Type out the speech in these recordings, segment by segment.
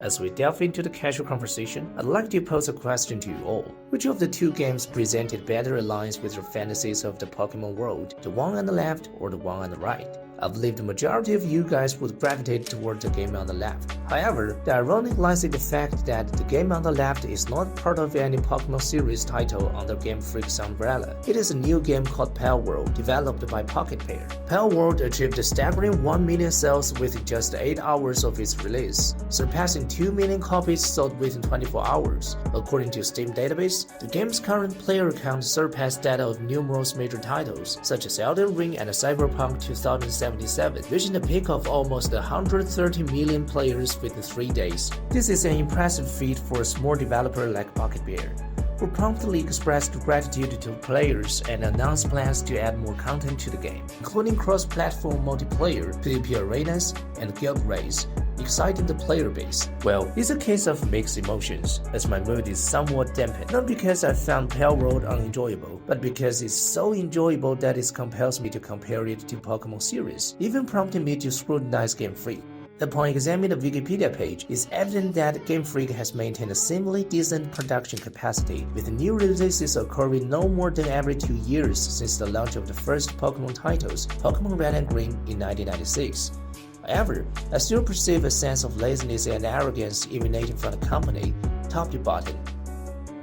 As we delve into the casual conversation, I'd like to pose a question to you all. Which of the two games presented better aligns with your fantasies of the Pokemon world, the one on the left or the one on the right? I believe the majority of you guys would gravitate toward the game on the left. However, the ironic lies in the fact that the game on the left is not part of any Pokemon series title under Game Freak's umbrella. It is a new game called PALWORLD, developed by Pocketpair. PALWORLD achieved a staggering 1 million sales within just 8 hours of its release, surpassing 2 million copies sold within 24 hours. According to Steam database, the game's current player count surpassed that of numerous major titles, such as Elden Ring and Cyberpunk 2077, reaching a peak of almost 130 million players within 3 days. This is an impressive feat for a small developer like PocketPair, who promptly expressed gratitude to players and announced plans to add more content to the game, including cross-platform multiplayer, PvP arenas, and guild raids, exciting the player base. Well, it's a case of mixed emotions, as my mood is somewhat dampened, not because I found PALWORLD unenjoyable, but because it's so enjoyable that it compels me to compare it to Pokemon series, even prompting me to scrutinize Game Freak. Upon examining the Wikipedia page, it's evident that Game Freak has maintained a seemingly decent production capacity, with new releases occurring no more than every 2 years since the launch of the first Pokemon titles, Pokemon Red and Green, in 1996. However, I still perceive a sense of laziness and arrogance emanating from the company, top to bottom.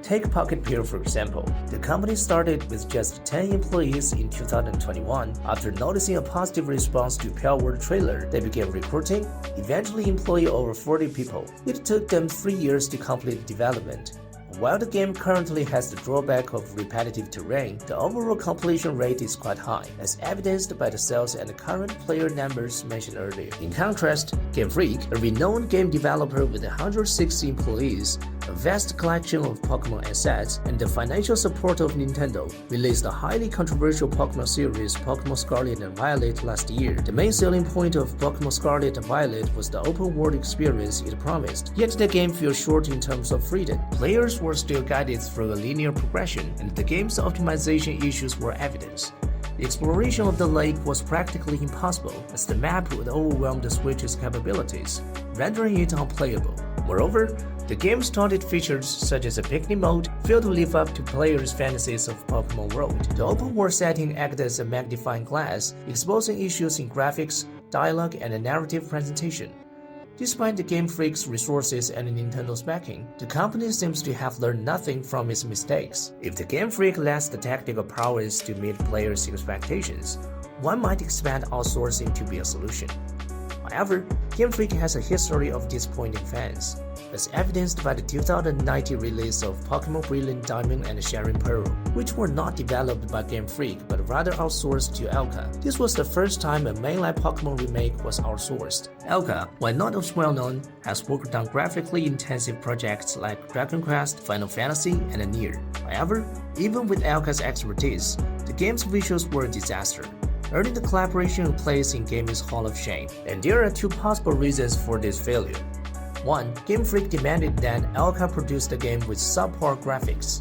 Take PocketPair for example. The company started with just 10 employees in 2021. After noticing a positive response to PALWORLD trailer, they began recruiting, eventually employing over 40 people. It took them 3 years to complete development. While the game currently has the drawback of repetitive terrain, the overall completion rate is quite high, as evidenced by the sales and the current player numbers mentioned earlier. In contrast, Game Freak, a renowned game developer with 160 employees, a vast collection of Pokemon assets, and the financial support of Nintendo, released a highly controversial Pokemon series, Pokemon Scarlet and Violet, last year. The main selling point of Pokemon Scarlet and Violet was the open-world experience it promised, yet the game fell short in terms of freedom. Players were still guided through a linear progression, and the game's optimization issues were evident. The exploration of the lake was practically impossible, as the map would overwhelm the Switch's capabilities, rendering it unplayable. Moreover, the game's taunted features such as a picnic mode failed to live up to players' fantasies of Pokemon World. The open-world setting acted as a magnifying glass, exposing issues in graphics, dialogue, and narrative presentation. Despite the Game Freak's resources and Nintendo's backing, the company seems to have learned nothing from its mistakes. If the Game Freak lacks the technical prowess to meet players' expectations, one might expect outsourcing to be a solution. However, Game Freak has a history of disappointing fans, as evidenced by the 2019 release of Pokemon Brilliant Diamond and Shining Pearl, which were not developed by Game Freak but rather outsourced to Elka. This was the first time a mainline Pokemon remake was outsourced. Elka, while not as well known, has worked on graphically intensive projects like Dragon Quest, Final Fantasy, and Nier. However, even with Elka's expertise, the game's visuals were a disaster, earning the collaboration place in Gaming's Hall of Shame. And there are two possible reasons for this failure. 1. Game Freak demanded that Elka produce the game with subpar graphics.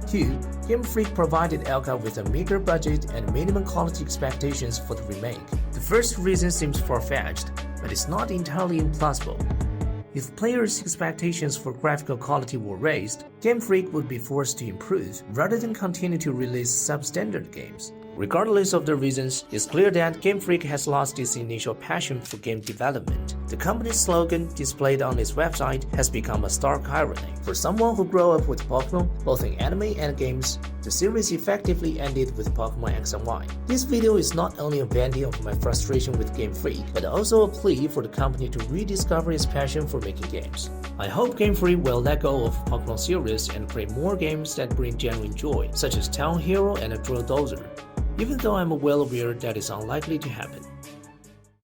2. Game Freak provided Elka with a meager budget and minimum quality expectations for the remake. The first reason seems far-fetched, but it's not entirely implausible. If players' expectations for graphical quality were raised, Game Freak would be forced to improve rather than continue to release substandard games. Regardless of the reasons, it's clear that Game Freak has lost its initial passion for game development. The company's slogan, displayed on its website, has become a stark irony. For someone who grew up with Pokemon, both in anime and games, the series effectively ended with Pokemon X and Y. This video is not only a venting of my frustration with Game Freak, but also a plea for the company to rediscover its passion for making games. I hope Game Freak will let go of Pokemon series and create more games that bring genuine joy, such as Town Hero and Drill Dozer, even though I'm well aware that it's unlikely to happen.